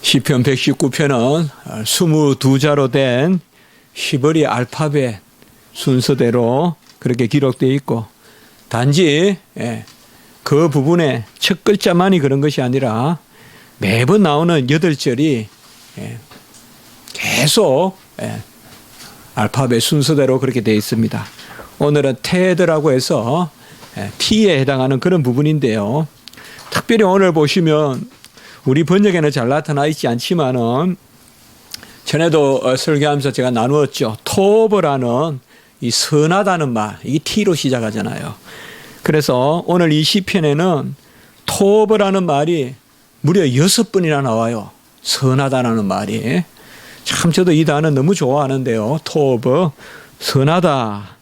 시편 119편은 22자로 된 히브리 알파벳 순서대로 그렇게 기록되어 있고, 단지 그 부분에 첫 글자만이 그런 것이 아니라 매번 나오는 8절이 계속 알파벳 순서대로 그렇게 되어 있습니다. 오늘은 테드라고 해서 T에 해당하는 그런 부분인데요. 특별히 오늘 보시면 우리 번역에는 잘 나타나 있지 않지만은 전에도 설교하면서 제가 나누었죠. 토브라는 이 선하다는 말, 이게 T로 시작하잖아요. 그래서 오늘 이 시편에는 토브라는 말이 무려 6번이나 나와요. 선하다라는 말이. 참 저도 이 단어 너무 좋아하는데요. 토브, 선하다.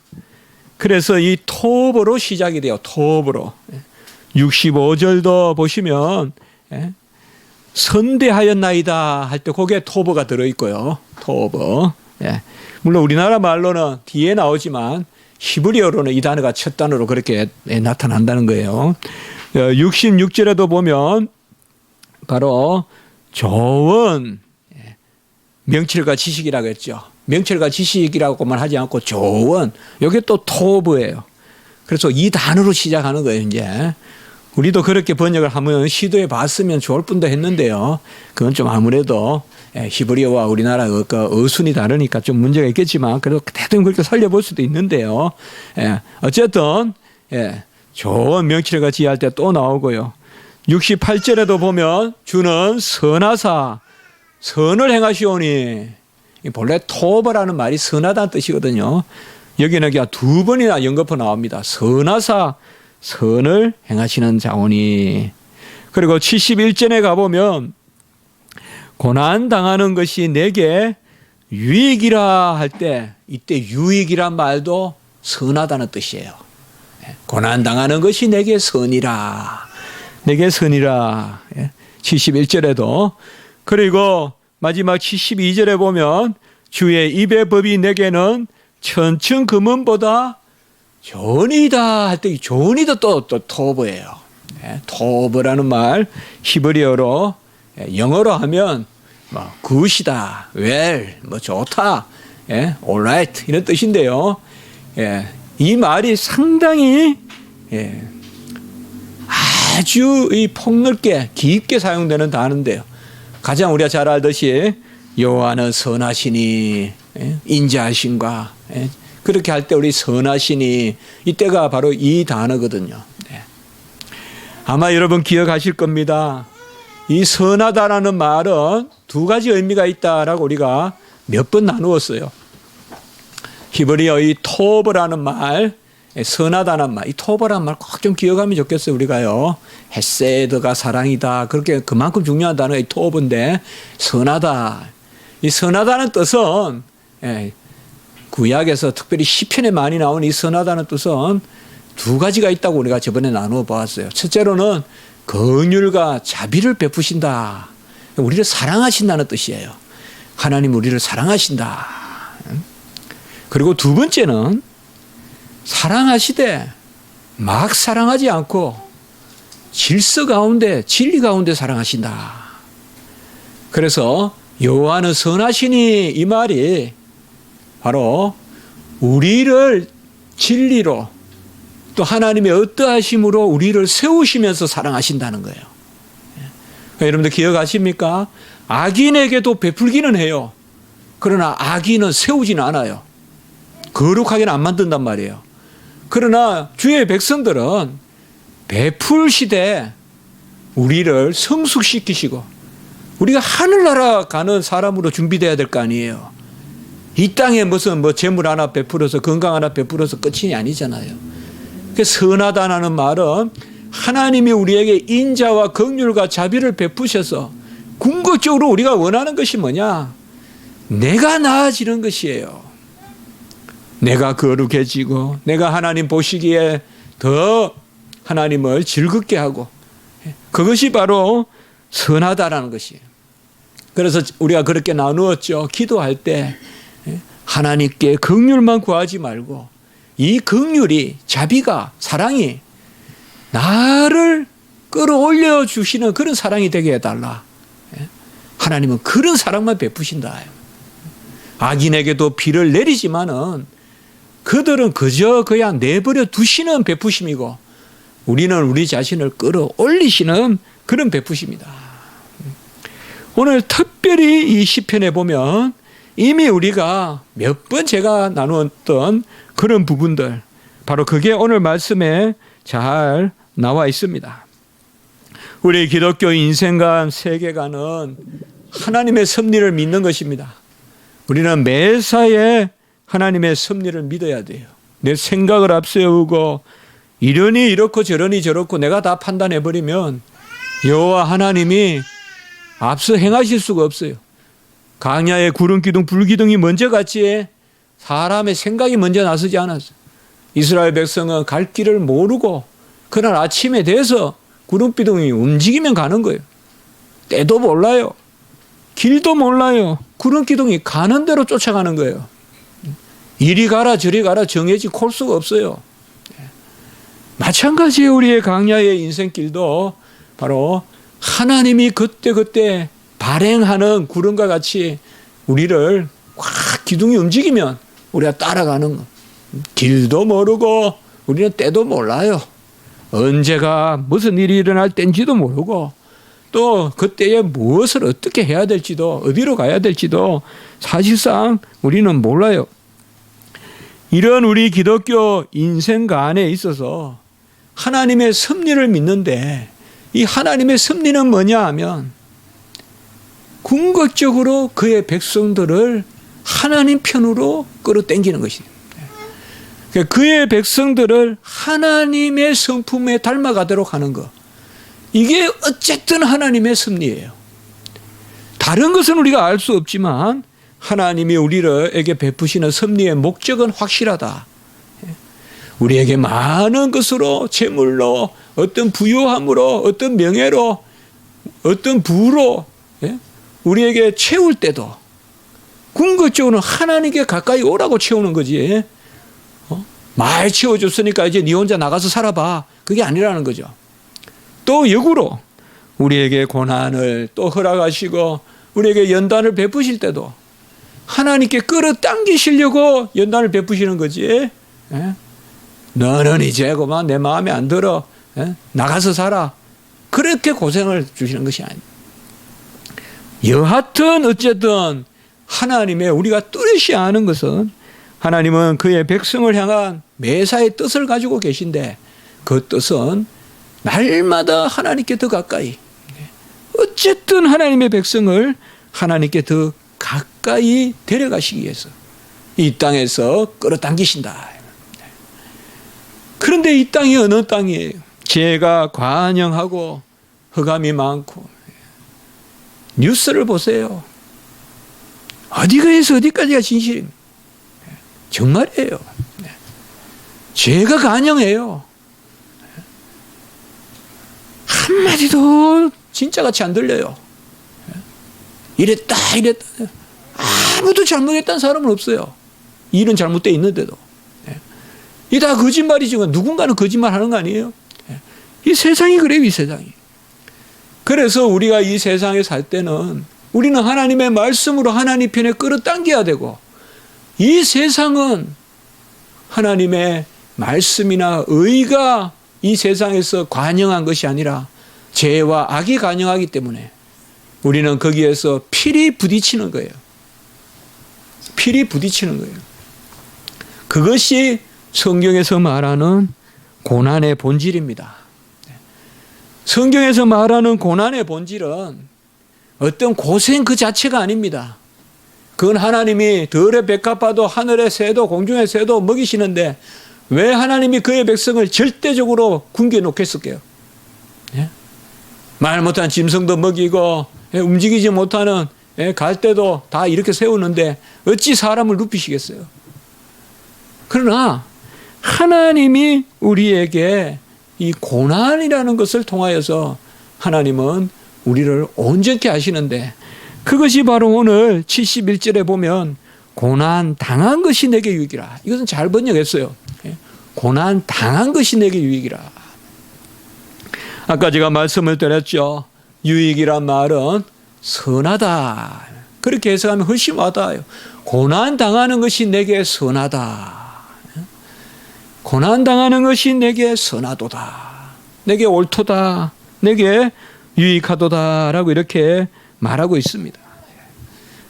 그래서 이 토브로 시작이 돼요. 토브로. 65절도 보시면 선대하였나이다 할 때 거기에 토브가 들어있고요. 토브. 물론 우리나라 말로는 뒤에 나오지만 히브리어로는 이 단어가 첫 단어로 그렇게 나타난다는 거예요. 66절에도 보면 바로 좋은 명철과 지식이라고 했죠. 명철과 지식이라고만 하지 않고 좋은, 이게 또 토브예요. 그래서 이 단어로 시작하는 거예요. 이제 우리도 그렇게 번역을 하면 시도해 봤으면 좋을 뻔도 했는데요. 그건 좀 아무래도 히브리어와 우리나라 어순이 다르니까 좀 문제가 있겠지만 그래도 대충 그렇게 살려볼 수도 있는데요. 어쨌든 좋은 명철과 지혜할 때 또 나오고요. 68절에도 보면 주는 선하사 선을 행하시오니, 본래 토브라는 말이 선하다는 뜻이거든요. 여기는 그냥 2번이나 연거푸 나옵니다. 선하사 선을 행하시는 자오니. 그리고 71절에 가보면 고난 당하는 것이 내게 유익이라 할 때, 이때 유익이란 말도 선하다는 뜻이에요. 고난 당하는 것이 내게 선이라. 내게 선이라. 71절에도. 그리고 마지막 72절에 보면 주의 입의 법이 내게는 천층 금은보다 좋으니다 할 때 좋으니다 또 토브예요. 토브라는 말 히브리어로 영어로 하면 뭐 굿이다, well, 뭐 좋다, alright 이런 뜻인데요. 이 말이 상당히 아주 이 폭넓게 깊게 사용되는 단어인데요. 가장 우리가 잘 알듯이 여호와는 선하시니 인자하심과 그렇게 할 때 우리 선하시니, 이때가 바로 이 단어거든요. 아마 여러분 기억하실 겁니다. 이 선하다라는 말은 2가지 의미가 있다라고 우리가 몇 번 나누었어요. 히브리어 이 토브라는 말, 선하다는 말, 이 토브라는 말 꼭 좀 기억하면 좋겠어요. 우리가요. 헤세드가 사랑이다. 그렇게 그만큼 중요한 단어가 이 토브인데, 선하다. 이 선하다는 뜻은 구약에서 특별히 시편에 많이 나오는 이 선하다는 뜻은 2가지가 있다고 우리가 저번에 나누어 보았어요. 첫째로는 긍휼과 자비를 베푸신다. 우리를 사랑하신다는 뜻이에요. 하나님 우리를 사랑하신다. 그리고 2번째는 사랑하시되 막 사랑하지 않고 질서 가운데, 진리 가운데 사랑하신다. 그래서 여호와는 선하시니 이 말이 바로 우리를 진리로 또 하나님의 어떠하심으로 우리를 세우시면서 사랑하신다는 거예요. 여러분들 기억하십니까? 악인에게도 베풀기는 해요. 그러나 악인은 세우지는 않아요. 거룩하게는 안 만든단 말이에요. 그러나 주의 백성들은 베풀시되 우리를 성숙시키시고 우리가 하늘나라 가는 사람으로 준비되어야 될 거 아니에요. 이 땅에 무슨 재물 하나 베풀어서 건강 하나 베풀어서 끝이 아니잖아요. 선하다는 말은 하나님이 우리에게 인자와 긍휼과 자비를 베푸셔서 궁극적으로 우리가 원하는 것이 뭐냐? 내가 나아지는 것이에요. 내가 거룩해지고 내가 하나님 보시기에 더 하나님을 즐겁게 하고, 그것이 바로 선하다라는 것이에요. 그래서 우리가 그렇게 나누었죠. 기도할 때 하나님께 긍휼만 구하지 말고 이 긍휼이, 자비가, 사랑이 나를 끌어올려 주시는 그런 사랑이 되게 해달라. 하나님은 그런 사랑만 베푸신다. 악인에게도 비를 내리지만은 그들은 그저 그냥 내버려 두시는 베푸심이고 우리는 우리 자신을 끌어올리시는 그런 베푸심이다. 오늘 특별히 이 시편에 보면 이미 우리가 몇 번 제가 나누었던 그런 부분들, 바로 그게 오늘 말씀에 잘 나와 있습니다. 우리 기독교 인생관, 세계관은 하나님의 섭리를 믿는 것입니다. 우리는 매사에 하나님의 섭리를 믿어야 돼요. 내 생각을 앞세우고 이러니 이렇고 저러니 저렇고 내가 다 판단해버리면 여호와 하나님이 앞서 행하실 수가 없어요. 광야에 구름기둥 불기둥이 먼저 갔지 사람의 생각이 먼저 나서지 않았어요. 이스라엘 백성은 갈 길을 모르고 그날 아침에 돼서 구름기둥이 움직이면 가는 거예요. 때도 몰라요. 길도 몰라요. 구름기둥이 가는 대로 쫓아가는 거예요. 이리 가라 저리 가라 정해진 코스가 없어요. 마찬가지예요. 우리의 광야의 인생길도 바로 하나님이 그때그때 발행하는 구름과 같이 우리를 확 기둥이 움직이면 우리가 따라가는 거. 길도 모르고 우리는 때도 몰라요. 언제가 무슨 일이 일어날 때인지도 모르고 또 그때에 무엇을 어떻게 해야 될지도 어디로 가야 될지도 사실상 우리는 몰라요. 이런 우리 기독교 인생관에 있어서 하나님의 섭리를 믿는데 이 하나님의 섭리는 뭐냐 하면 궁극적으로 그의 백성들을 하나님 편으로 끌어당기는 것입니다. 그의 백성들을 하나님의 성품에 닮아가도록 하는 것. 이게 어쨌든 하나님의 섭리예요. 다른 것은 우리가 알 수 없지만 하나님이 우리에게 베푸시는 섭리의 목적은 확실하다. 우리에게 많은 것으로 재물로 어떤 부유함으로 어떤 명예로 어떤 부로 우리에게 채울 때도 궁극적으로는 하나님께 가까이 오라고 채우는 거지. 많이 채워줬으니까 이제 네 혼자 나가서 살아봐. 그게 아니라는 거죠. 또 역으로 우리에게 고난을 또 허락하시고 우리에게 연단을 베푸실 때도 하나님께 끌어당기시려고 연단을 베푸시는 거지. 너는 이제 그만 내 마음에 안 들어. 나가서 살아. 그렇게 고생을 주시는 것이 아닙니다. 여하튼 어쨌든 하나님의 우리가 뚜렷이 아는 것은 하나님은 그의 백성을 향한 매사의 뜻을 가지고 계신데 그 뜻은 날마다 하나님께 더 가까이 어쨌든 하나님의 백성을 하나님께 더 가까이 데려가시기 위해서 이 땅에서 끌어당기신다. 그런데 이 땅이 어느 땅이에요? 죄가 관영하고 흑암이 많고 뉴스를 보세요. 어디가 해서 어디까지가 진실입니까? 정말이에요. 죄가 관영해요. 한마디도 진짜같이 안 들려요. 이랬다 이랬다. 아무도 잘못했다는 사람은 없어요. 일은 잘못되어 있는데도. 이 다 거짓말이지만 누군가는 거짓말하는 거 아니에요? 이 세상이 그래요. 이 세상이. 그래서 우리가 이 세상에 살 때는 우리는 하나님의 말씀으로 하나님 편에 끌어당겨야 되고 이 세상은 하나님의 말씀이나 의가 이 세상에서 관영한 것이 아니라 죄와 악이 관영하기 때문에 우리는 거기에서 필히 부딪히는 거예요. 필히 부딪히는 거예요. 그것이 성경에서 말하는 고난의 본질입니다. 성경에서 말하는 고난의 본질은 어떤 고생 그 자체가 아닙니다. 그건 하나님이 들의 백합화도 하늘의 새도 공중의 새도 먹이시는데 왜 하나님이 그의 백성을 절대적으로 굶겨 놓겠을까요? 말 못한 짐승도 먹이고 움직이지 못하는 갈대도 다 이렇게 세우는데 어찌 사람을 눕히시겠어요? 그러나 하나님이 우리에게 이 고난이라는 것을 통하여서 하나님은 우리를 온전케 하시는데 그것이 바로 오늘 71절에 보면 고난 당한 것이 내게 유익이라. 이것은 잘 번역했어요. 고난 당한 것이 내게 유익이라. 아까 제가 말씀을 드렸죠. 유익이란 말은 선하다. 그렇게 해석하면 훨씬 와닿아요. 고난 당하는 것이 내게 선하다. 고난 당하는 것이 내게 선하도다. 내게 옳도다. 내게 유익하도다라고 이렇게 말하고 있습니다.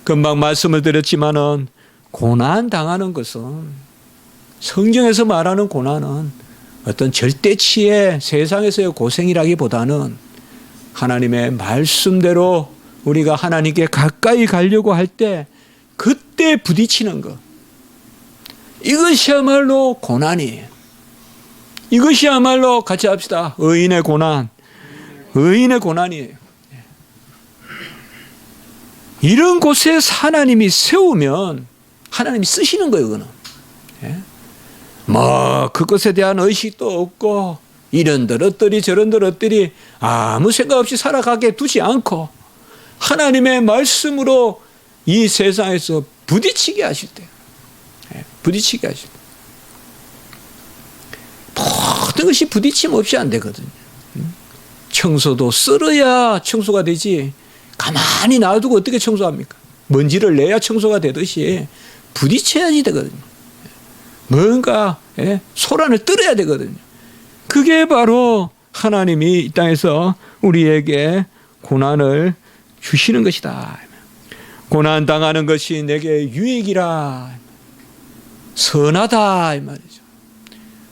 금방 말씀을 드렸지만은 고난 당하는 것은, 성경에서 말하는 고난은 어떤 절대치의 세상에서의 고생이라기보다는 하나님의 말씀대로 우리가 하나님께 가까이 가려고 할 때 그때 부딪히는 것, 이것이야말로 고난이에요. 이것이야말로 같이 합시다. 의인의 고난. 의인의 고난이에요. 이런 곳에 하나님이 세우면 하나님이 쓰시는 거예요. 그거는. 뭐 그것에 대한 의식도 없고 이런들 어떠리 저런들 어떠리 아무 생각 없이 살아가게 두지 않고 하나님의 말씀으로 이 세상에서 부딪히게 하실 때, 부딪히게 하실 때, 모든 것이 부딪힘 없이 안 되거든요. 청소도 썰어야 청소가 되지 가만히 놔두고 어떻게 청소합니까? 먼지를 내야 청소가 되듯이 부딪혀야지 되거든요. 뭔가 소란을 떨어야 되거든요. 그게 바로 하나님이 이 땅에서 우리에게 고난을 주시는 것이다. 고난 당하는 것이 내게 유익이라, 선하다 이 말이죠.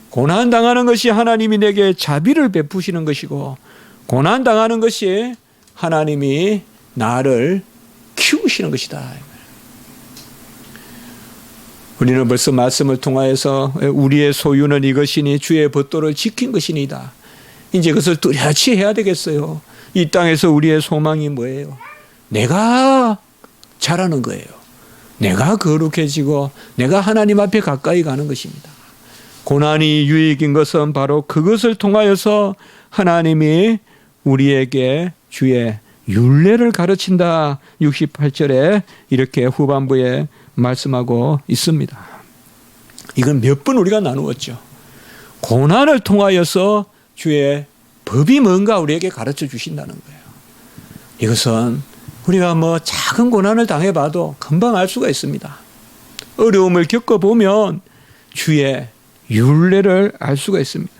고난 당하는 것이 하나님이 내게 자비를 베푸시는 것이고, 고난 당하는 것이 하나님이 나를 키우시는 것이다. 우리는 벌써 말씀을 통하여서 우리의 소유는 이것이니 주의 법도를 지킨 것이니다. 이제 그것을 뚜렷이 해야 되겠어요. 이 땅에서 우리의 소망이 뭐예요? 내가 잘하는 거예요. 내가 거룩해지고 내가 하나님 앞에 가까이 가는 것입니다. 고난이 유익인 것은 바로 그것을 통하여서 하나님이 우리에게 주의 율례를 가르친다. 68절에 이렇게 후반부에 말씀하고 있습니다. 이건 몇 번 우리가 나누었죠. 고난을 통하여서 주의 법이 뭔가 우리에게 가르쳐 주신다는 거예요. 이것은 우리가 뭐 작은 고난을 당해봐도 금방 알 수가 있습니다. 어려움을 겪어보면 주의 율례를 알 수가 있습니다.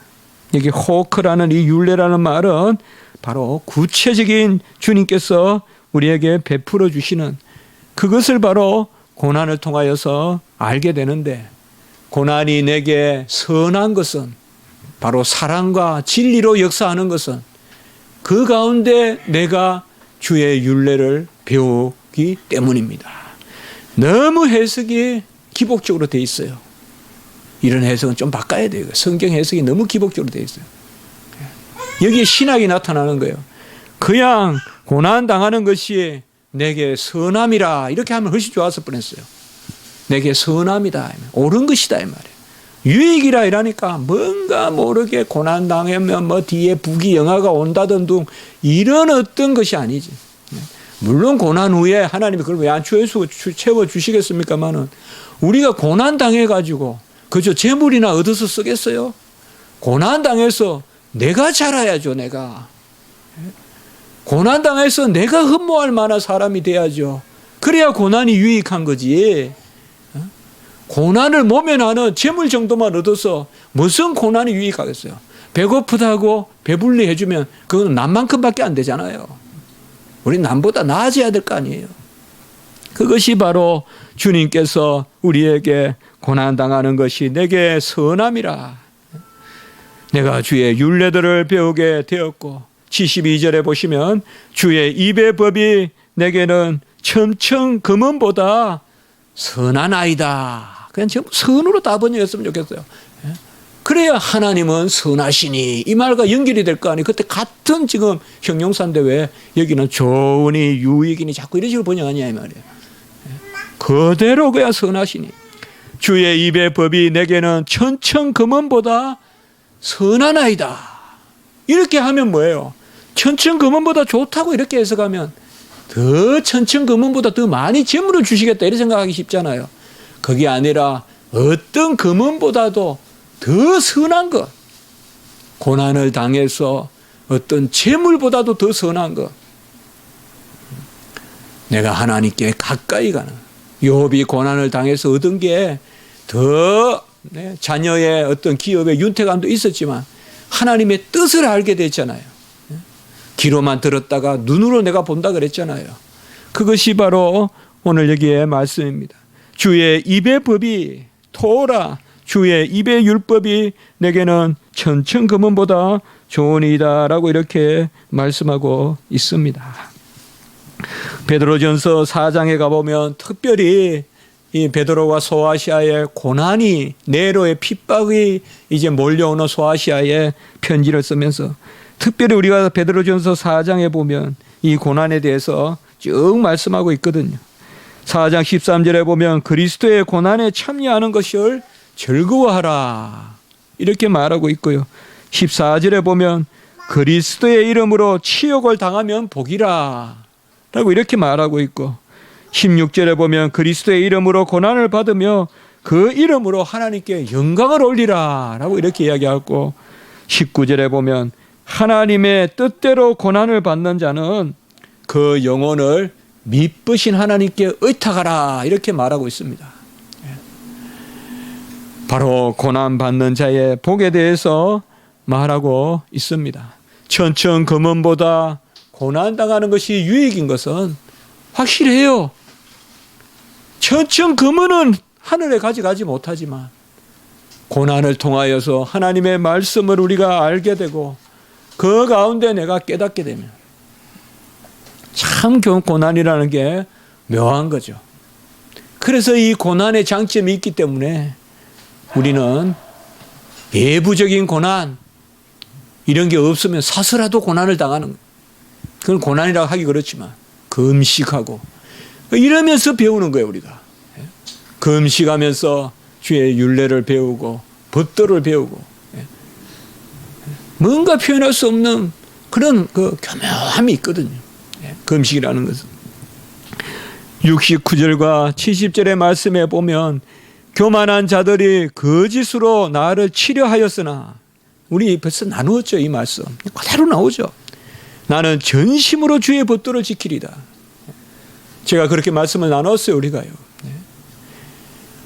여기 호크라는 이 율례라는 말은 바로 구체적인 주님께서 우리에게 베풀어 주시는 그것을 바로 고난을 통하여서 알게 되는데, 고난이 내게 선한 것은 바로 사랑과 진리로 역사하는 것은 그 가운데 내가 주의 율례를 배우기 때문입니다. 너무 해석이 기복적으로 돼 있어요. 이런 해석은 좀 바꿔야 돼요. 성경 해석이 너무 기복적으로 돼 있어요. 여기에 신학이 나타나는 거예요. 그냥 고난 당하는 것이 내게 선함이라 이렇게 하면 훨씬 좋았을 뻔했어요. 내게 선함이다, 옳은 것이다 이 말이에요. 유익이라 이러니까 뭔가 모르게 고난 당하면 뭐 뒤에 부귀영화가 온다던 둥 이런 어떤 것이 아니지. 물론 고난 후에 하나님이 그걸 왜 안 채워 주시겠습니까만은 우리가 고난 당해 가지고 그저 재물이나 얻어서 쓰겠어요? 고난 당해서 내가 자라야죠. 내가 고난 당해서 내가 흠모할 만한 사람이 돼야죠. 그래야 고난이 유익한 거지. 고난을 모면하는 재물 정도만 얻어서 무슨 고난이 유익하겠어요? 배고프다고 배불리 해주면 그건 남만큼밖에 안 되잖아요. 우리 남보다 나아져야 될 거 아니에요. 그것이 바로 주님께서 우리에게 고난당하는 것이 내게 선함이라. 내가 주의 율례들을 배우게 되었고, 72절에 보시면 주의 입의 법이 내게는 천천 금은보다 선한 아이다. 그냥 전부 선으로 다 번역했으면 좋겠어요. 그래야 하나님은 선하시니 이 말과 연결이 될 거 아니에요. 그때 같은 지금 형용사인데 왜 여기는 좋으니 유익이니 자꾸 이런 식으로 번역하냐 이 말이에요. 그대로 그야 선하시니 주의 입의 법이 내게는 천천 금은보다 선한 아이다. 이렇게 하면 뭐예요? 천천 금은보다 좋다고 이렇게 해석하면 더 천천 금은보다 더 많이 재물을 주시겠다 이렇게 생각하기 쉽잖아요. 그게 아니라 어떤 금은보다도 더 선한 것, 고난을 당해서 어떤 재물보다도 더 선한 것, 내가 하나님께 가까이 가는, 욥이 고난을 당해서 얻은 게 더 자녀의 어떤 기업의 윤택감도 있었지만 하나님의 뜻을 알게 됐잖아요. 귀로만 들었다가 눈으로 내가 본다 그랬잖아요. 그것이 바로 오늘 여기에 말씀입니다. 주의 입의 법이 토라, 주의 입의 율법이 내게는 천천금은보다 좋으니이다라고 이렇게 말씀하고 있습니다. 베드로전서 4장에 가보면 특별히 이 베드로와 소아시아의 고난이, 네로의 핍박이 이제 몰려오는 소아시아에 편지를 쓰면서 특별히 우리가 베드로전서 4장에 보면 이 고난에 대해서 쭉 말씀하고 있거든요. 4장 13절에 보면 그리스도의 고난에 참여하는 것을 즐거워하라 이렇게 말하고 있고요. 14절에 보면 그리스도의 이름으로 치욕을 당하면 복이라 라고 이렇게 말하고 있고, 16절에 보면 그리스도의 이름으로 고난을 받으며 그 이름으로 하나님께 영광을 올리라 라고 이렇게 이야기하고, 19절에 보면 하나님의 뜻대로 고난을 받는 자는 그 영혼을 미쁘신 하나님께 의탁하라 이렇게 말하고 있습니다. 바로 고난 받는 자의 복에 대해서 말하고 있습니다. 천천금은보다 고난당하는 것이 유익인 것은 확실해요. 천천금은은 하늘에 가져가지 못하지만 고난을 통하여서 하나님의 말씀을 우리가 알게 되고 그 가운데 내가 깨닫게 되면 참 고난이라는 게 묘한 거죠. 그래서 이 고난의 장점이 있기 때문에 우리는 예부적인 고난 이런 게 없으면 사서라도 고난을 당하는 거예요. 그건 고난이라고 하기 그렇지만 금식하고 이러면서 배우는 거예요. 우리가 금식하면서 주의 율례를 배우고 법도를 배우고 뭔가 표현할 수 없는 그런 그 교묘함이 있거든요. 금식이라는 것은 69절과 70절의 말씀에 보면 교만한 자들이 거짓으로 나를 치려하였으나, 우리 벌써 나누었죠. 이 말씀 그대로 나오죠. 나는 전심으로 주의 법도를 지키리다. 제가 그렇게 말씀을 나눴어요. 우리가요.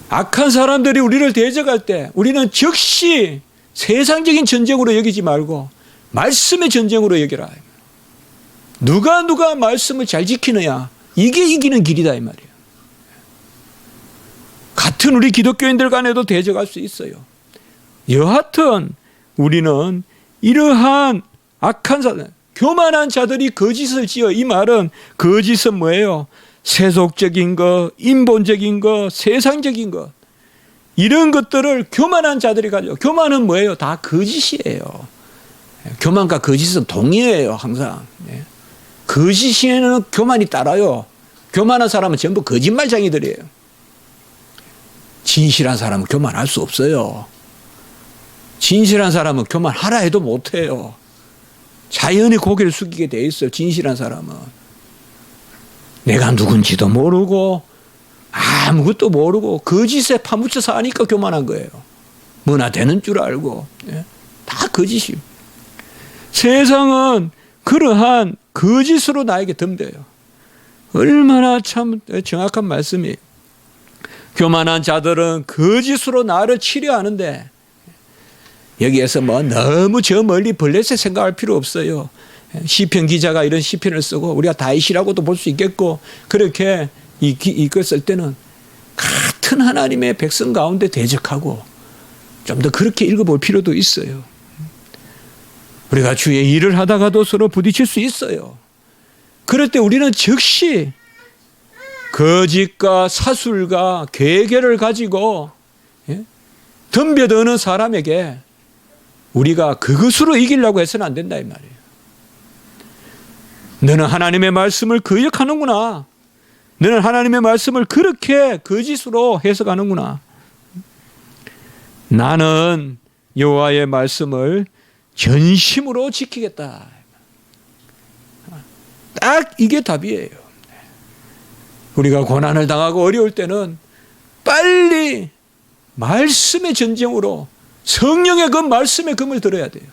악한 사람들이 우리를 대적할 때 우리는 즉시 세상적인 전쟁으로 여기지 말고 말씀의 전쟁으로 여기라. 누가 말씀을 잘 지키느냐, 이게 이기는 길이다 이 말이에요. 같은 우리 기독교인들 간에도 대적할 수 있어요. 여하튼 우리는 이러한 악한 사람, 교만한 자들이 거짓을 지어, 이 말은 거짓은 뭐예요? 세속적인 것, 인본적인 것, 세상적인 것, 이런 것들을 교만한 자들이 가지고, 교만은 뭐예요? 다 거짓이에요. 교만과 거짓은 동의해요. 항상 거짓에는 교만이 따라요. 교만한 사람은 전부 거짓말쟁이들이에요. 진실한 사람은 교만할 수 없어요. 진실한 사람은 교만하라 해도 못해요. 자연히 고개를 숙이게 돼 있어요. 진실한 사람은 내가 누군지도 모르고 아무것도 모르고 거짓에 파묻혀 사니까 교만한 거예요. 뭐나 되는 줄 알고 다 거짓이에요. 세상은 그러한 거짓으로 나에게 덤벼요. 얼마나 참 정확한 말씀이에요. 교만한 자들은 거짓으로 나를 치려하는데, 여기에서 뭐 너무 저 멀리 블레셋 생각할 필요 없어요. 시편 기자가 이런 시편을 쓰고 우리가 다윗이라고도 볼 수 있겠고, 그렇게 이걸 쓸 때는 같은 하나님의 백성 가운데 대적하고 좀 더 그렇게 읽어볼 필요도 있어요. 우리가 주의 일을 하다가도 서로 부딪힐 수 있어요. 그럴 때 우리는 즉시 거짓과 사술과 괴계를 가지고 덤벼드는 사람에게 우리가 그것으로 이기려고 해서는 안 된다 이 말이에요. 너는 하나님의 말씀을 거역하는구나. 너는 하나님의 말씀을 그렇게 거짓으로 해석하는구나. 나는 여호와의 말씀을 전심으로 지키겠다. 딱 이게 답이에요. 우리가 고난을 당하고 어려울 때는 빨리 말씀의 전쟁으로 성령의 그 말씀의 금을 들어야 돼요.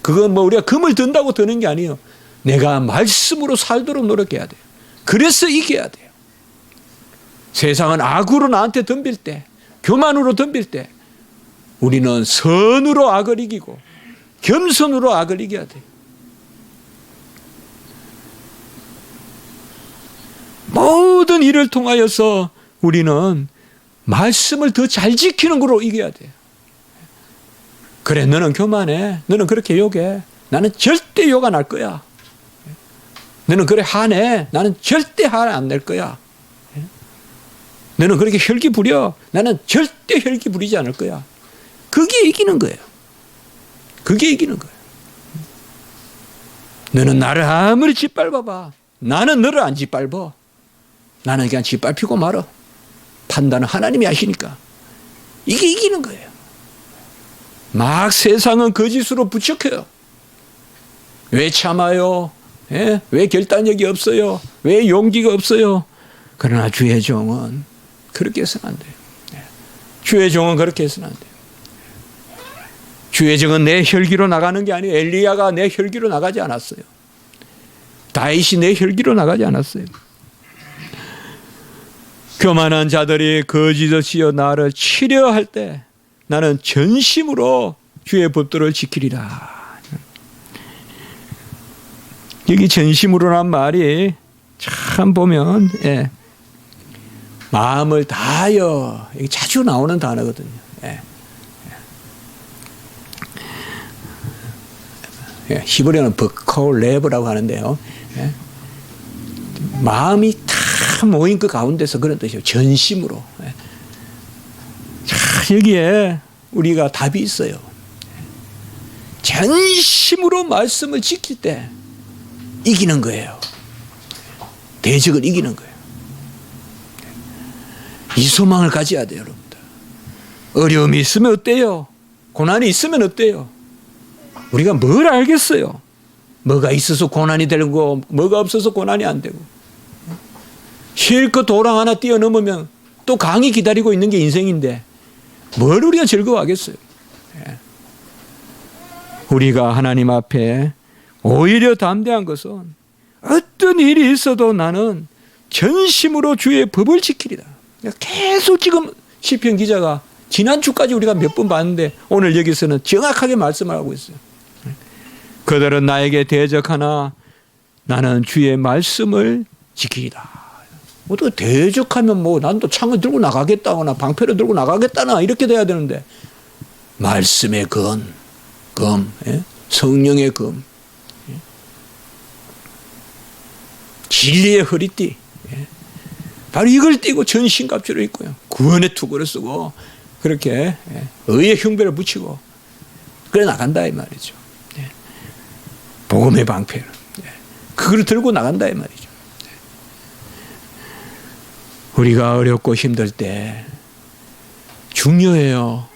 그건 뭐 우리가 금을 든다고 드는 게 아니에요. 내가 말씀으로 살도록 노력해야 돼요. 그래서 이겨야 돼요. 세상은 악으로 나한테 덤빌 때, 교만으로 덤빌 때 우리는 선으로 악을 이기고 겸손으로 악을 이겨야 돼요. 모든 일을 통하여서 우리는 말씀을 더 잘 지키는 거로 이겨야 돼요. 그래, 너는 교만해. 너는 그렇게 욕해. 나는 절대 욕 안 할 거야. 너는 그래 화내. 나는 절대 화 안 낼 거야. 너는 그렇게 혈기 부려. 나는 절대 혈기 부리지 않을 거야. 그게 이기는 거예요. 그게 이기는 거예요. 너는 나를 아무리 짓밟아봐. 나는 너를 안 짓밟아. 나는 그냥 짓밟히고 말어. 판단은 하나님이 하시니까. 이게 이기는 거예요. 막 세상은 거짓으로 부추겨요. 왜 참아요? 예? 왜 결단력이 없어요? 왜 용기가 없어요? 그러나 주의 종은 그렇게 해서는 안 돼요. 주의 종은 그렇게 해서는 안 돼요. 주의 종은 내 혈기로 나가는 게 아니에요. 엘리야가 내 혈기로 나가지 않았어요. 다윗이 내 혈기로 나가지 않았어요. 교만한 자들이 거짓없이여 나를 치려할 때 나는 전심으로 주의 법도를 지키리라. 여기 전심으로란 말이 참 보면 마음을 다하여, 이게 자주 나오는 단어거든요. 히브리어는 버콜레브라고 하는데요. 마음이 다 모인 그 가운데서 그런 뜻이에요. 전심으로. 자, 여기에 우리가 답이 있어요. 전심으로 말씀을 지킬 때 이기는 거예요. 대적을 이기는 거예요. 이 소망을 가져야 돼요, 여러분들. 어려움이 있으면 어때요? 고난이 있으면 어때요? 우리가 뭘 알겠어요? 뭐가 있어서 고난이 되고 뭐가 없어서 고난이 안 되고. 실컷 도랑 하나 뛰어넘으면 또 강이 기다리고 있는 게 인생인데 뭘 우리가 즐거워하겠어요? 우리가 하나님 앞에 오히려 담대한 것은 어떤 일이 있어도 나는 전심으로 주의 법을 지키리라. 계속 지금 시편 기자가 지난주까지 우리가 몇 번 봤는데 오늘 여기서는 정확하게 말씀을 하고 있어요. 그들은 나에게 대적하나 나는 주의 말씀을 지키리라. 어떻게 대적하면 뭐 난 또 창을 들고 나가겠다거나 방패를 들고 나가겠다나 이렇게 돼야 되는데 말씀의 검, 성령의 검, 진리의 허리띠, 바로 이걸 띠고 전신갑주를 입고요. 구원의 투구를 쓰고 그렇게 의의 흉배를 붙이고 그래 나간다 이 말이죠. 복음의 방패를 그걸 들고 나간다 이 말이죠. 우리가 어렵고 힘들 때 중요해요.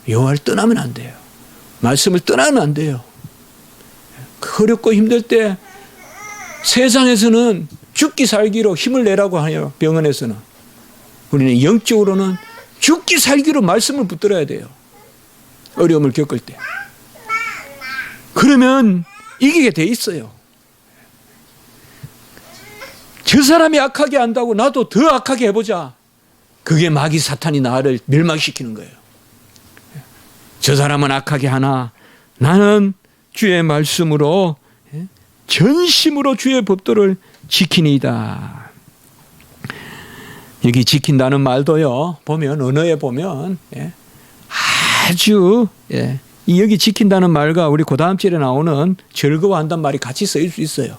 여호와를 떠나면 안 돼요. 말씀을 떠나면 안 돼요. 어렵고 힘들 때 세상에서는 죽기 살기로 힘을 내라고 해요. 병원에서는. 우리는 영적으로는 죽기 살기로 말씀을 붙들어야 돼요. 어려움을 겪을 때. 그러면 이기게 돼 있어요. 저 사람이 악하게 한다고 나도 더 악하게 해보자. 그게 마귀 사탄이 나를 멸망시키는 거예요. 저 사람은 악하게 하나 나는 주의 말씀으로 전심으로 주의 법도를 지키니이다. 여기 지킨다는 말도요. 보면 언어에 보면 아주 여기 지킨다는 말과 우리 그 다음 절에 나오는 즐거워한다는 말이 같이 쓰일 수 있어요.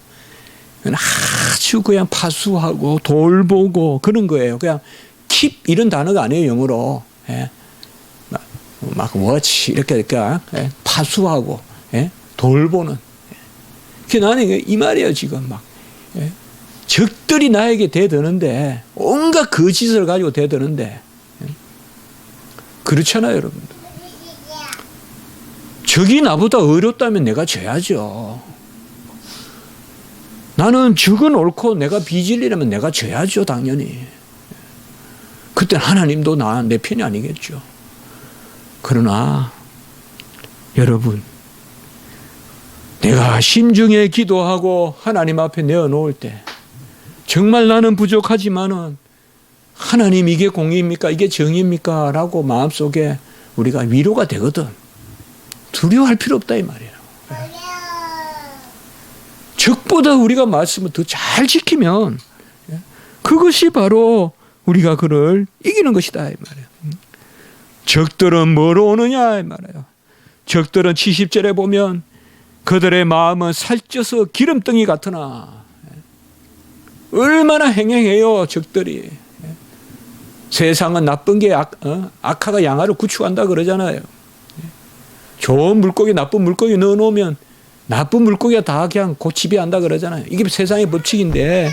아주 그냥 파수하고 돌보고 그런 거예요. 그냥 keep 이런 단어가 아니에요. 영어로. 막 watch 이렇게 파수하고 돌보는. 나는 이 말이에요. 지금 막 적들이 나에게 대드는데 온갖 거짓을 가지고 대드는데 그렇잖아요, 여러분들. 적이 나보다 어렵다면 내가 져야죠. 나는 적은 옳고 내가 비진리라면 내가 져야죠, 당연히. 그때 하나님도 내 편이 아니겠죠. 그러나 여러분, 내가 심중에 기도하고 하나님 앞에 내어놓을 때 정말 나는 부족하지만은 하나님 이게 공의입니까? 이게 정의입니까? 라고 마음속에 우리가 위로가 되거든. 두려워할 필요 없다 이 말이에요. 적보다 우리가 말씀을 더 잘 지키면 그것이 바로 우리가 그를 이기는 것이다 이 말이에요. 적들은 뭐로 오느냐 이 말이에요. 적들은 70절에 보면 그들의 마음은 살쪄서 기름덩이 같으나, 얼마나 행행해요 적들이. 세상은 나쁜 게 악화가 양화를 구축한다 그러잖아요. 좋은 물고기 나쁜 물고기 넣어놓으면 나쁜 물고기가 다 그냥 곧 지배한다 그러잖아요. 이게 세상의 법칙인데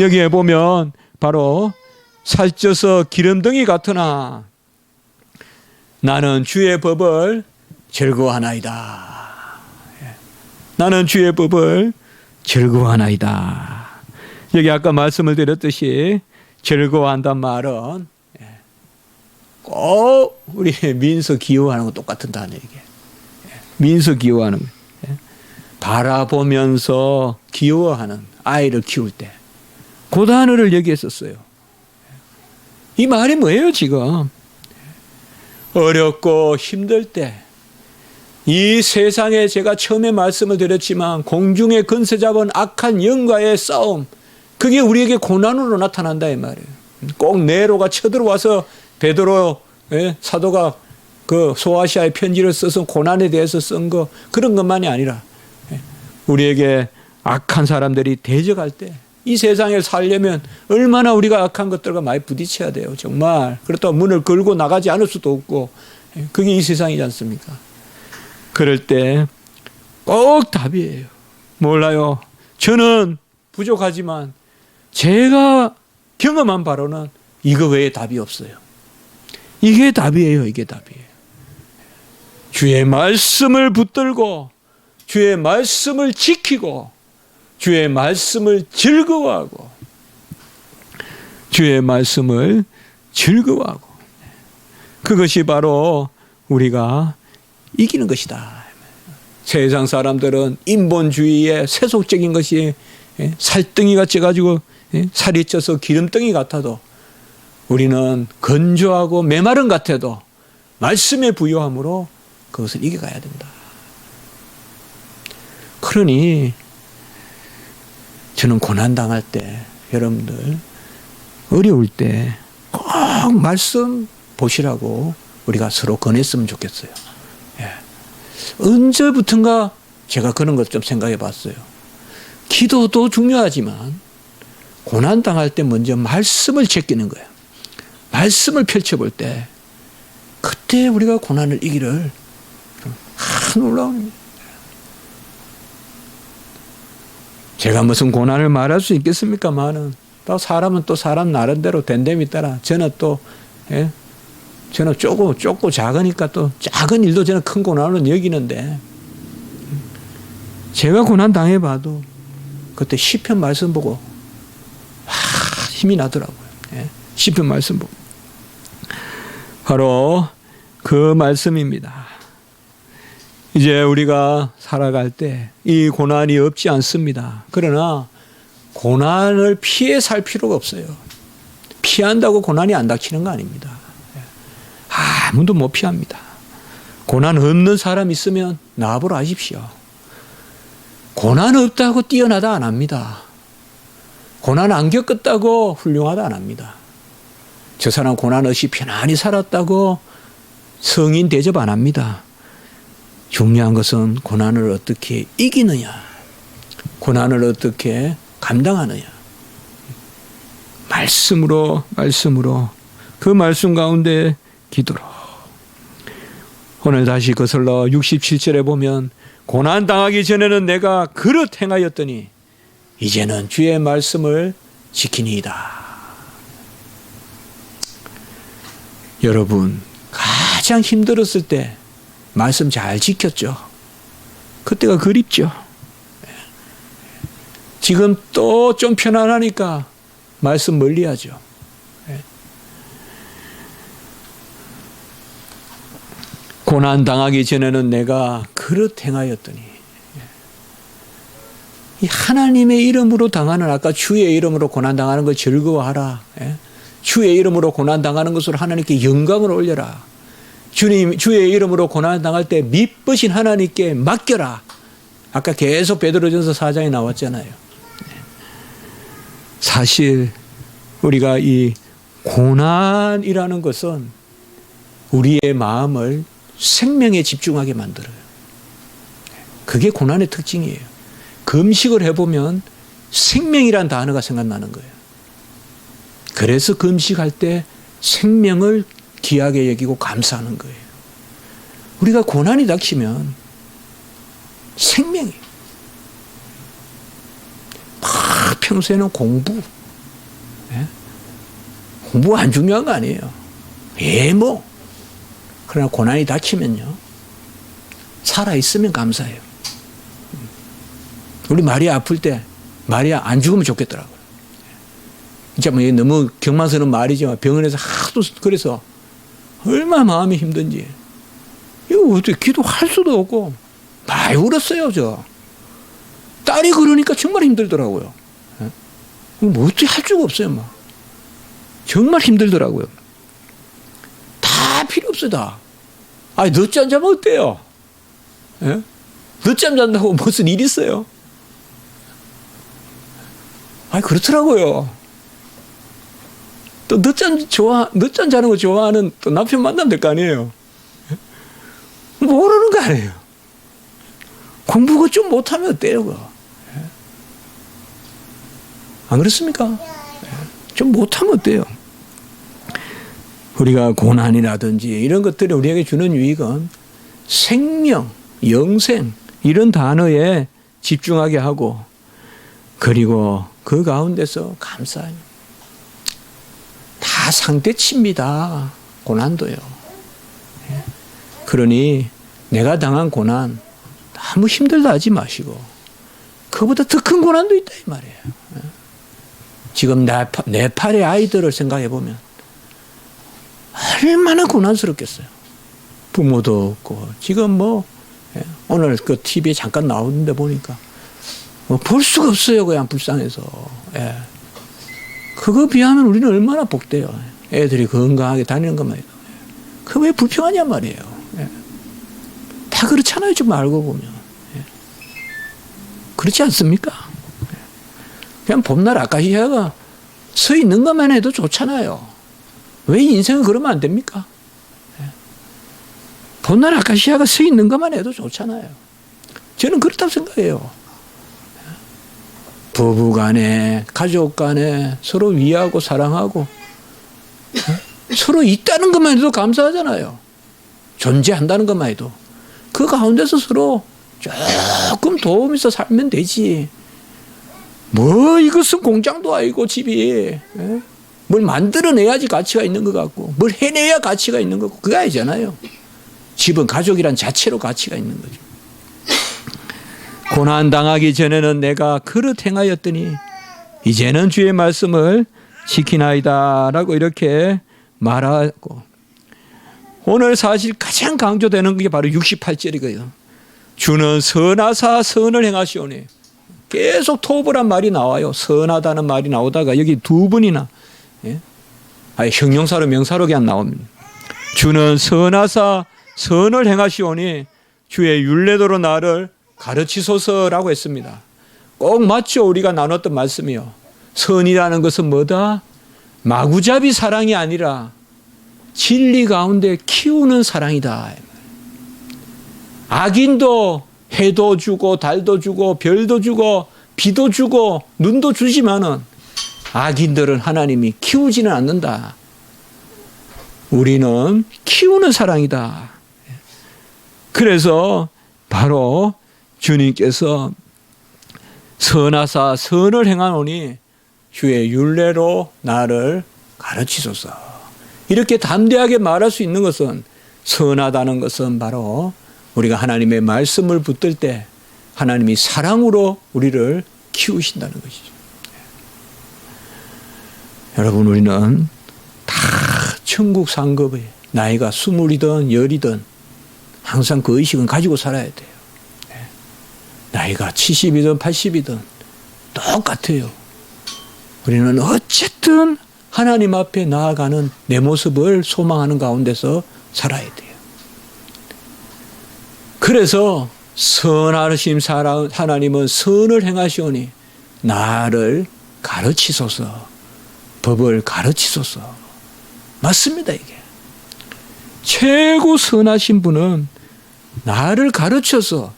여기에 보면 바로 살쪄서 기름덩이 같으나 나는 주의 법을 즐거워하나이다. 나는 주의 법을 즐거워하나이다. 여기 아까 말씀을 드렸듯이 즐거워한단 말은 꼭 우리 민서 기호하는 거 똑같은 단어 이게. 민서 기호하는 거. 바라보면서 기호하는 아이를 키울 때 그 단어를 여기에 썼어요. 이 말이 뭐예요 지금? 어렵고 힘들 때 이 세상에 제가 처음에 말씀을 드렸지만 공중에 근세 잡은 악한 영과의 싸움, 그게 우리에게 고난으로 나타난다 이 말이에요. 꼭 네로가 쳐들어와서 베드로 사도가 그 소아시아의 편지를 써서 고난에 대해서 쓴 거 그런 것만이 아니라 우리에게 악한 사람들이 대적할 때 이 세상에 살려면 얼마나 우리가 악한 것들과 많이 부딪혀야 돼요 정말. 그렇다고 문을 걸고 나가지 않을 수도 없고 그게 이 세상이지 않습니까? 그럴 때 꼭 답이에요. 몰라요. 저는 부족하지만 제가 경험한 바로는 이거 외에 답이 없어요. 이게 답이에요. 이게 답이에요. 주의 말씀을 붙들고 주의 말씀을 지키고 주의 말씀을 즐거워하고 주의 말씀을 즐거워하고 그것이 바로 우리가 이기는 것이다. 세상 사람들은 인본주의의 세속적인 것이 살덩이 같이 가지고 살이 쪄서 기름덩이 같아도 우리는 건조하고 메마른 같아도 말씀의 부요함으로 그것을 이겨가야 된다. 그러니 저는 고난당할 때 여러분들 어려울 때 꼭 말씀 보시라고 우리가 서로 권했으면 좋겠어요. 언제부턴가 제가 그런 것 좀 생각해 봤어요. 기도도 중요하지만 고난당할 때 먼저 말씀을 제끼는 거예요. 말씀을 펼쳐볼 때 그때 우리가 고난을 이기를 놀라운. 제가 무슨 고난을 말할 수 있겠습니까만은 또 사람은 또 사람 나름대로 된됨이 따라 저는 또 저는 좁고 작으니까 또 작은 일도 저는 큰 고난으로 여기는데 제가 고난 당해봐도 그때 시편 말씀 보고 힘이 나더라고요. 시편 말씀 보고 바로 그 말씀입니다. 이제 우리가 살아갈 때 이 고난이 없지 않습니다. 그러나 고난을 피해 살 필요가 없어요. 피한다고 고난이 안 닥치는 거 아닙니다. 아무도 못 피합니다. 고난 없는 사람 있으면 나보러 하십시오. 고난 없다고 뛰어나다 안 합니다. 고난 안 겪었다고 훌륭하다 안 합니다. 저 사람 고난 없이 편안히 살았다고 성인 대접 안 합니다. 중요한 것은 고난을 어떻게 이기느냐, 고난을 어떻게 감당하느냐. 말씀으로 그 말씀 가운데 기도로. 오늘 다시 거슬러 67절에 보면 고난 당하기 전에는 내가 그릇 행하였더니 이제는 주의 말씀을 지키니이다. 여러분 가장 힘들었을 때 말씀 잘 지켰죠. 그때가 그립죠. 지금 또 좀 편안하니까 말씀 멀리하죠. 고난 당하기 전에는 내가 그릇 행하였더니 이 하나님의 이름으로 당하는, 아까 주의 이름으로 고난당하는 걸 즐거워하라. 예? 주의 이름으로 고난당하는 것으로 하나님께 영광을 올려라. 주님, 주의 이름으로 고난당할 때 미쁘신 하나님께 맡겨라. 아까 계속 베드로전서 4장에 나왔잖아요. 사실 우리가 이 고난이라는 것은 우리의 마음을 생명에 집중하게 만들어요. 그게 고난의 특징이에요. 금식을 해보면 생명이란 단어가 생각나는 거예요. 그래서 금식할 때 생명을 귀하게 여기고 감사하는 거예요. 우리가 고난이 닥치면 생명이 막 평소에는 공부, 공부 안 중요한 거 아니에요. 외모. 그러나 고난이 닥치면요, 살아있으면 감사해요. 우리 마리아 아플 때 마리아 안 죽으면 좋겠더라고요. 진짜 뭐 너무 경망스러운 말이지만 병원에서 하도 그래서 얼마나 마음이 힘든지. 이거 어떻게 기도할 수도 없고 많이 울었어요, 저. 딸이 그러니까 정말 힘들더라고요. 뭐 어떻게 할 수가 없어요, 막. 정말 힘들더라고요. 다 필요 없어요, 다. 아니, 늦잠 자면 어때요? 예? 늦잠 잔다고 무슨 일 있어요? 아니, 그렇더라고요. 또 늦잠 자는 거 좋아하는 또 남편 만나면 될 거 아니에요? 모르는 거 아니에요? 공부 좀 못하면 어때요, 그거? 안 그렇습니까? 좀 못하면 어때요? 우리가 고난이라든지 이런 것들이 우리에게 주는 유익은 생명, 영생 이런 단어에 집중하게 하고, 그리고 그 가운데서 감사해요. 다 상대치입니다. 고난도요. 그러니 내가 당한 고난 너무 힘들다 하지 마시고 그보다 더 큰 고난도 있다 이 말이에요. 지금 네팔의 아이들을 생각해 보면 얼마나 고난스럽겠어요. 부모도 없고 지금 뭐 오늘 그 TV에 잠깐 나오는데 보니까 뭐 볼 수가 없어요. 그냥 불쌍해서. 예. 그거 비하면 우리는 얼마나 복돼요. 애들이 건강하게 다니는 것만 해도. 그거 왜 불평하냐 말이에요. 예. 다 그렇잖아요. 좀 알고 보면. 예. 그렇지 않습니까? 예. 그냥 봄날 아카시아가 서 있는 것만 해도 좋잖아요. 왜 인생은 그러면 안 됩니까? 예. 봄날 아카시아가 서 있는 것만 해도 좋잖아요. 저는 그렇다고 생각해요. 부부 간에, 가족 간에 서로 위하고 사랑하고 서로 있다는 것만 해도 감사하잖아요. 존재한다는 것만 해도. 그 가운데서 서로 조금 도움이 있어 살면 되지. 뭐 이것은 공장도 아니고 집이. 뭘 만들어내야지 가치가 있는 것 같고 뭘 해내야 가치가 있는 거고 그거 아니잖아요. 집은 가족이란 자체로 가치가 있는 거죠. 고난 당하기 전에는 내가 그릇 행하였더니 이제는 주의 말씀을 지키나이다 라고 이렇게 말하고, 오늘 사실 가장 강조되는 게 바로 68절이거든요. 주는 선하사 선을 행하시오니. 계속 토브란 말이 나와요. 선하다는 말이 나오다가 여기 두 번이나 형용사로 명사로 그냥 나옵니다. 주는 선하사 선을 행하시오니 주의 율례도로 나를 가르치소서라고 했습니다. 꼭 맞죠. 우리가 나눴던 말씀이요. 선이라는 것은 뭐다? 마구잡이 사랑이 아니라 진리 가운데 키우는 사랑이다. 악인도 해도 주고 달도 주고 별도 주고 비도 주고 눈도 주지만은 악인들은 하나님이 키우지는 않는다. 우리는 키우는 사랑이다. 그래서 바로 주님께서 선하사 선을 행하노니 주의 율례로 나를 가르치소서. 이렇게 담대하게 말할 수 있는 것은, 선하다는 것은 바로 우리가 하나님의 말씀을 붙들 때 하나님이 사랑으로 우리를 키우신다는 것이죠. 여러분, 우리는 다 천국 상급에 나이가 20이든 10이든 항상 그 의식은 가지고 살아야 돼요. 나이가 70이든 80이든 똑같아요. 우리는 어쨌든 하나님 앞에 나아가는 내 모습을 소망하는 가운데서 살아야 돼요. 그래서 선하심 하나님은 선을 행하시오니 나를 가르치소서, 법을 가르치소서. 맞습니다, 이게. 최고 선하신 분은 나를 가르쳐서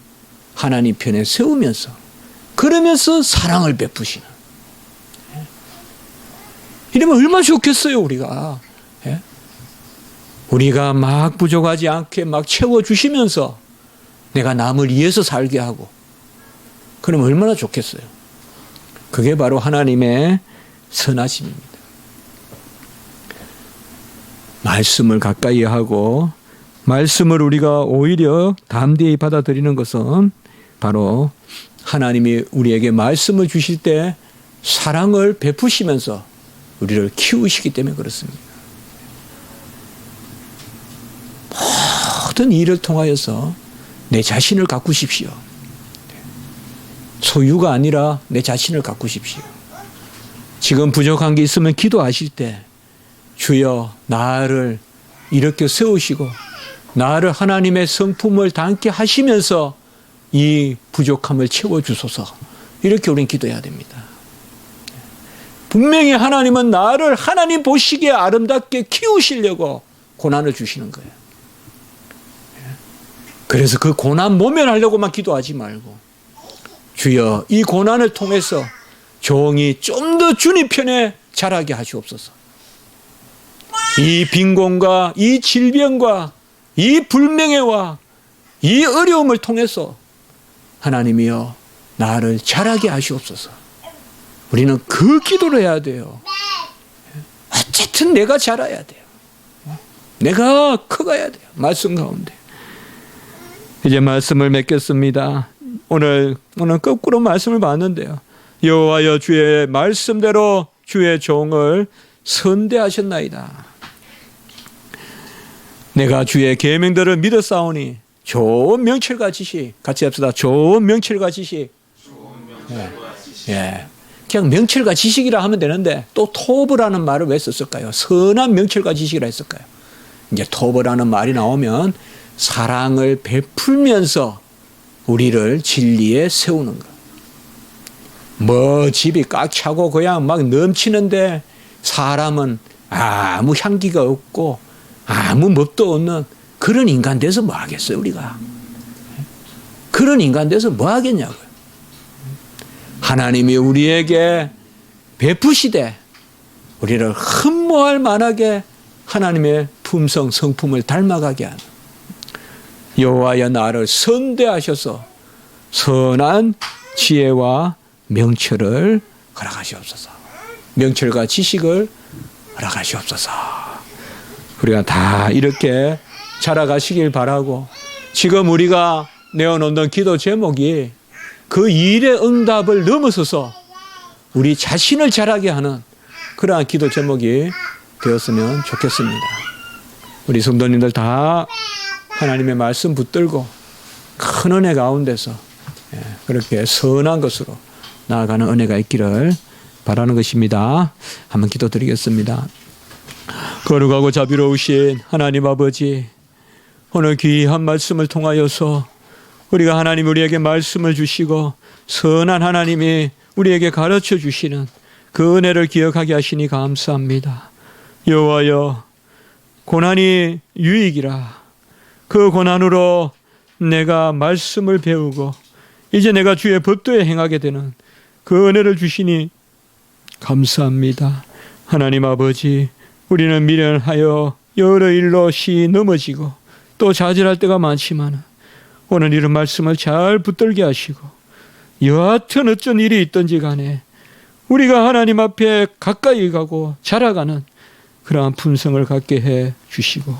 하나님 편에 세우면서, 그러면서 사랑을 베푸시는. 이러면 얼마나 좋겠어요, 우리가. 우리가 막 부족하지 않게 막 채워주시면서 내가 남을 위해서 살게 하고, 그러면 얼마나 좋겠어요. 그게 바로 하나님의 선하심입니다. 말씀을 가까이 하고 말씀을 우리가 오히려 담대히 받아들이는 것은 바로 하나님이 우리에게 말씀을 주실 때 사랑을 베푸시면서 우리를 키우시기 때문에 그렇습니다. 모든 일을 통하여서 내 자신을 가꾸십시오. 소유가 아니라 내 자신을 가꾸십시오. 지금 부족한 게 있으면 기도하실 때 주여 나를 이렇게 세우시고 나를 하나님의 성품을 담게 하시면서 이 부족함을 채워주소서. 이렇게 우리는 기도해야 됩니다. 분명히 하나님은 나를 하나님 보시기에 아름답게 키우시려고 고난을 주시는 거예요. 그래서 그 고난 모면하려고만 기도하지 말고 주여 이 고난을 통해서 종이 좀 더 주님 편에 자라게 하시옵소서. 이 빈곤과 이 질병과 이 불명예와 이 어려움을 통해서 하나님이여 나를 자라게 하시옵소서. 우리는 그 기도를 해야 돼요. 어쨌든 내가 자라야 돼요. 내가 커가야 돼요. 말씀 가운데. 이제 말씀을 맺겠습니다. 오늘 거꾸로 말씀을 봤는데요. 여호와여 주의 말씀대로 주의 종을 선대하셨나이다. 내가 주의 계명들을 믿었사오니 좋은 명철과 지식. 같이 합시다. 좋은 명철과 지식. 예. 그냥 명철과 지식이라 하면 되는데 또 토브라는 말을 왜 썼을까요? 선한 명철과 지식이라 했을까요? 이제 토브라는 말이 나오면 사랑을 베풀면서 우리를 진리에 세우는 것. 뭐 집이 꽉 차고 그냥 막 넘치는데 사람은 아무 향기가 없고 아무 멋도 없는 그런 인간 돼서 뭐 하겠어요, 우리가. 그런 인간 돼서 뭐 하겠냐고요. 하나님이 우리에게 베푸시되 우리를 흠모할 만하게 하나님의 품성, 성품을 닮아가게 하는 여호와여 나를 선대하셔서 선한 지혜와 명철을 허락하시옵소서. 명철과 지식을 허락하시옵소서. 우리가 다 이렇게 자라가시길 바라고, 지금 우리가 내어놓는 기도 제목이 그 일의 응답을 넘어서서 우리 자신을 자라게 하는 그러한 기도 제목이 되었으면 좋겠습니다. 우리 성도님들 다 하나님의 말씀 붙들고 큰 은혜 가운데서 그렇게 선한 것으로 나아가는 은혜가 있기를 바라는 것입니다. 한번 기도드리겠습니다. 거룩하고 자비로우신 하나님 아버지, 오늘 귀한 말씀을 통하여서 우리가 하나님 우리에게 말씀을 주시고 선한 하나님이 우리에게 가르쳐 주시는 그 은혜를 기억하게 하시니 감사합니다. 여호와여 고난이 유익이라. 그 고난으로 내가 말씀을 배우고 이제 내가 주의 법도에 행하게 되는 그 은혜를 주시니 감사합니다. 하나님 아버지, 우리는 미련하여 여러 일로 넘어지고 또 좌절할 때가 많지만 오늘 이런 말씀을 잘 붙들게 하시고 여하튼 어쩐 일이 있든지 간에 우리가 하나님 앞에 가까이 가고 자라가는 그러한 품성을 갖게 해 주시고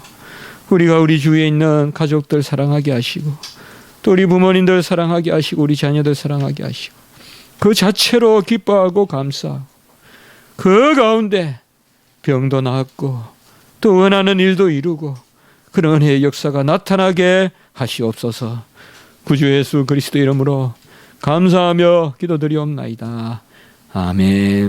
우리가 우리 주위에 있는 가족들 사랑하게 하시고 또 우리 부모님들 사랑하게 하시고 우리 자녀들 사랑하게 하시고 그 자체로 기뻐하고 감사하고 그 가운데 병도 낫고 또 원하는 일도 이루고 그런 은혜의 역사가 나타나게 하시옵소서. 구주 예수 그리스도 이름으로 감사하며 기도드리옵나이다. 아멘.